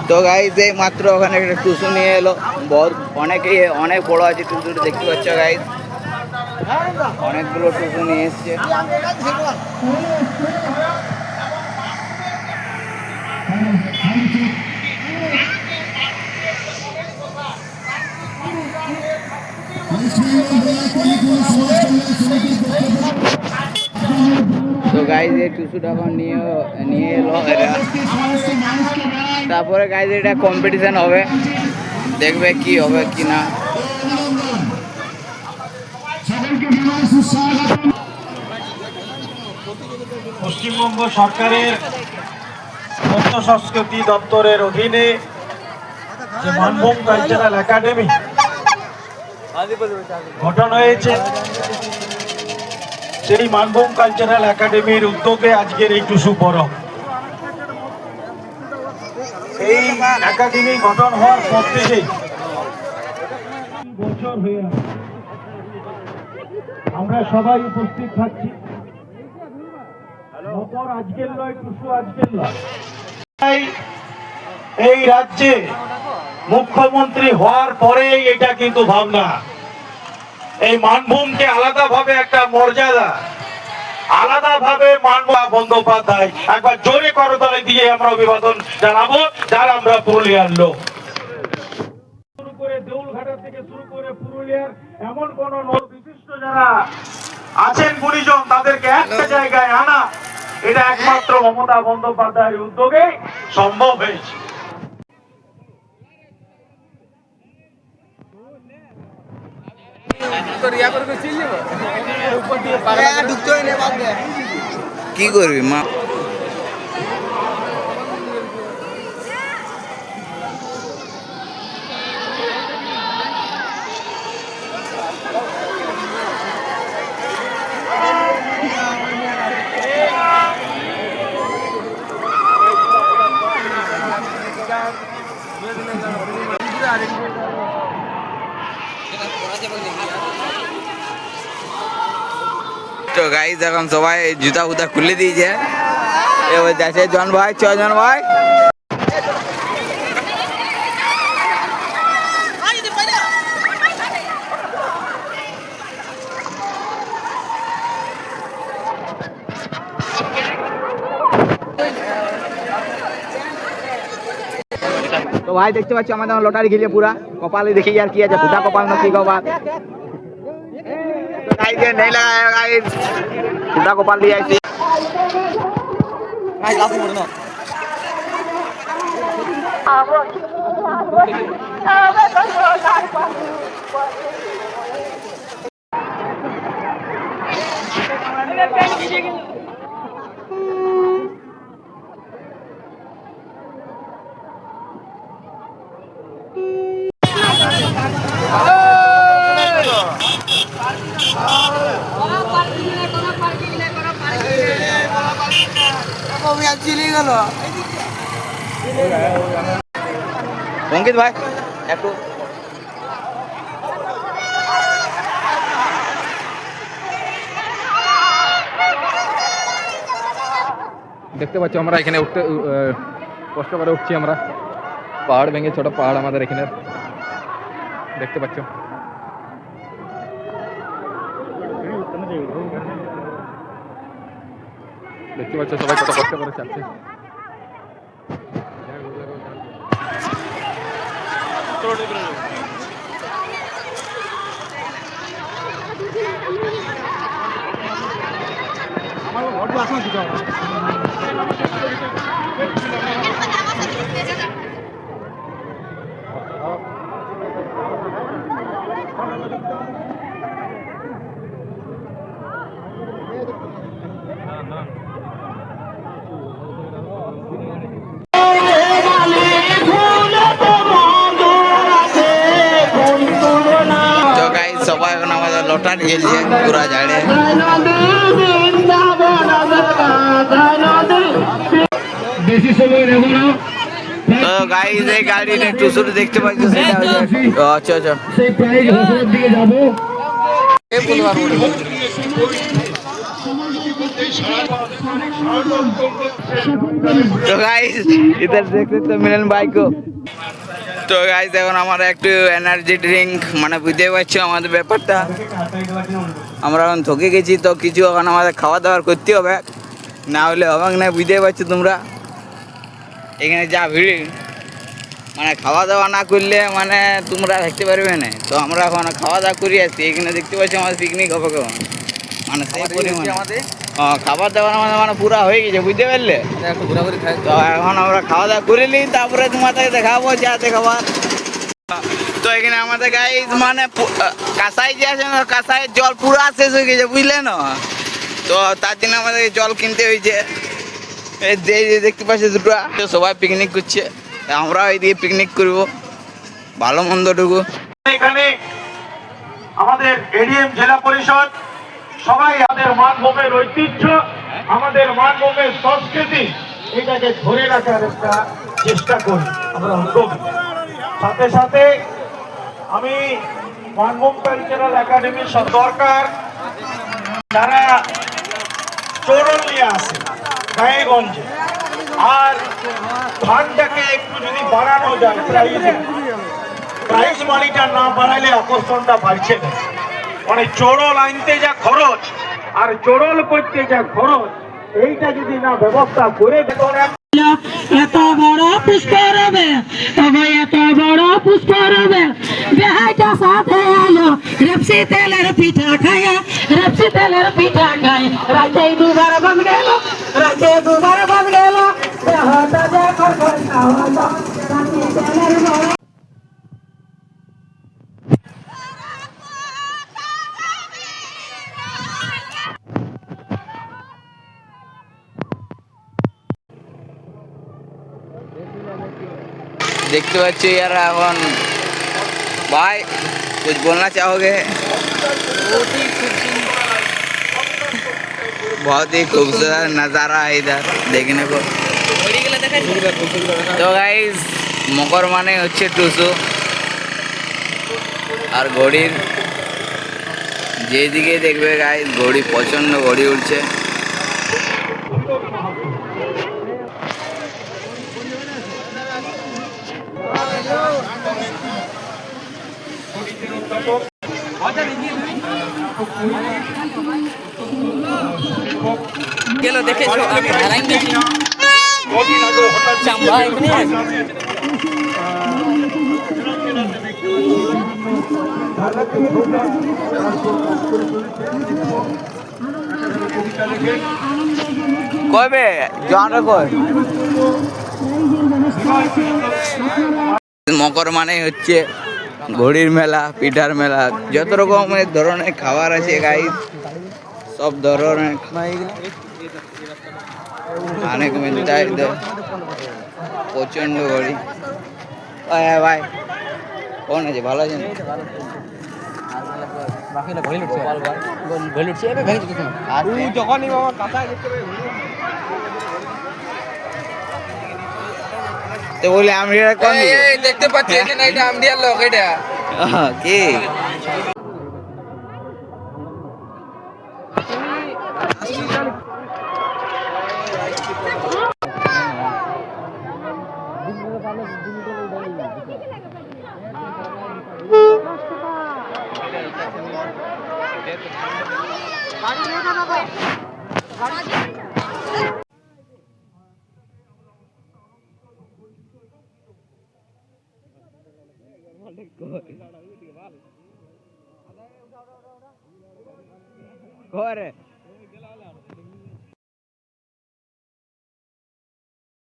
তো গাইজ এই মাত্র ওখানে একটা টুসু নিয়ে এলো, অনেক বড় আছে টুসুটা, দেখতে পাচ্ছ গাইজ, অনেকগুলো টুসু নিয়ে এসছে। তো গাইজ এই টুসুটা এখন নিয়ে এলো এরা। তারপরে গাইজ এটা কম্পিটিশন হবে, দেখবে কি হবে কি না। পশ্চিমবঙ্গ সরকারের তথ্য সংস্কৃতি দপ্তরের অধীনে যে মানভূম কালচারাল একাডেমি গঠন হয়েছে, সেই মানভূম কালচারাল একাডেমির উদ্যোগে আজকের এই টুসু পরব। এই একাডেমি গঠন হওয়ার পর থেকেই বছর হয়ে আমরা সবাই উপস্থিত থাকছি। আজকের নয়, টুসু আজকের নয়। এই রাজ্যে মুখ্যমন্ত্রী হওয়ার পরেই এটা কিন্তু ভাবনা, এই মানভূমকে আলাদাভাবে একটা মর্যাদা, আলাদাভাবে মানভূম বন্দ্যোপাধ্যায় একবার জোরে করতালি দিয়ে আমরা অভিবাদন জানাবো, যারা আমরা পুরুলিয়ার লোক। শুরু করে দেউলঘাটা থেকে শুরু করে পুরুলিয়ার এমন কোন বিশিষ্ট যারা আছেন গুণীজন, তাদেরকে একটা জায়গায় আনা, এটা একমাত্র মমতা বন্দ্যোপাধ্যায়ের উদ্যোগে সম্ভব হয়েছে। কি করবি মা? তো গাইজ এখন সবাই জুতা ফুতা খুলে দিয়েছে, এবার যাচ্ছে জন ভাই, জন ভাই। তো ভাই দেখতে পাচ্ছি আমাদের লটারি খেলে পুরা কপালে দেখি আর কি আছে, ফুটা কপাল না কি কপাল। नहीं लगाया गाइस, फुटा गोपाल दिया इसे। অঙ্কিত ভাই একটু দেখতে পাচ্ছ আমরা এখানে উঠতে কষ্ট করে উঠছি আমরা, পাহাড় ভেঙে ছোট পাহাড় আমাদের এখানে দেখতে পাচ্ছ। দেখতে পাচ্ছ সবাই কত কষ্ট করে চাচ্ছে। সবাই এখন আমাদের লটারি খেলছে পুরা ঝাড়ে। বেশি সময় নেব না। তো গাইস এই গাড়িটা টুসুর দেখতে পাচ্ছ, সেটা আচ্ছা আচ্ছা সেই প্রাইজ ঘোষণার দিকে যাব। এই বলবার तो गाइस इधर देख सकते हो मिलन भाई को। তো গাইস এখন আমরা একটু এনার্জি ড্রিঙ্ক মানে বুঝতে পারছো আমাদের ব্যাপারটা, আমরা এখন থকে গেছি তো কিছু এখন আমাদের খাওয়া দাওয়ার করতে হবে, না হলে হবে না, বুঝতে পারছো তোমরা এখানে যা ভিড়, মানে খাওয়া দাওয়া না করলে মানে তোমরা দেখতে পারবে না। তো আমরা এখন খাওয়া দাওয়া করে আসছি, এখানে দেখতে পাচ্ছি আমাদের পিকনিক হবে কেমন, মানে সেই পরিমাণে আমাদের খাবার দাবার আমাদের মানে পুরা হয়ে গেছে, বুঝতে পারলে। একটু ঘোরাঘুরি খাই। তো এখন আমরা খাওয়া দাওয়া করে নিই, তারপরে তোমাদের দেখাবো যা দেখাবার। তো এখানে আমাদের গাইস মানে কাঁসাই যে আছে না, কাঁসাইয়ের জল পুরা শেষ হয়ে গেছে, বুঝলে না। তো তার জন্য আমাদের জল কিনতে হয়েছে। এই যে দেখতে পাচ্ছি দুটো, সবাই পিকনিক করছে, আমরাও এইদিকে পিকনিক করবো, ভালো মন্দটুকু। এখানে আমাদের এডিএম জেলা পরিষদ সবাই আমাদের মানভূমের ঐতিহ্য, আমাদের মানভূমের সংস্কৃতি এটাকে ধরে রাখার একটা চেষ্টা করি আমরা উদ্যোগী। সাথে সাথে আমি মানভূম কালচারাল একাডেমির দরকার যারা চোরল নিয়ে আসে গায়েগঞ্জে, আর ফান্ডটাকে একটু যদি বাড়ানো যায়, প্রাইস মানিটা না বাড়ালে আকর্ষণটা বাড়ছে না। মানে চোরল আনতে যা খরচ আর চোরল করতে যা খরচ, এইটা যদি না ব্যবস্থা করে দেখুন। এত বড় পুষ্কর হবে, তবে এত বড় পুষ্কর হবে, বেহাইটা সাথে আলো রেপসি তেলের পিঠা খায়, রেপসি তেলের পিঠা খায়, রাতে দুবার বন গেল, রাতে দুবার বন গেল, দেহটা যে খরখর খাওয়া দাও, রাতে তেলের বড়। देखते बच्चे यार अपन भाई कुछ बोलना चाहोगे? बहुत ही खूबसूरत नज़ारा है इधर देखने को। तो गाइस मकर माने হচ্ছে টুসু, আর ঘড়ির যেদিকে দেখবে গাইস ঘড়ি প্রচন্ড ঘড়ি উঠছে। গেল দেখেছো আমি হারাই গেছি চাম্বা এখানে কবে জানা কই মকর মানে হচ্ছে ঘড়ির মেলা, পিঠার মেলা, যত রকমের ধরনের খাবার আছে গাইস, সব ধরনের खाने को मिलता है इधर। प्रचंड घड़ी भाई कौन है ভালো আছেন? তো বলে আমি কোন দেখতে পাচ্ছি এখানে এটা আমডিয়ার লোক, এটা কি করে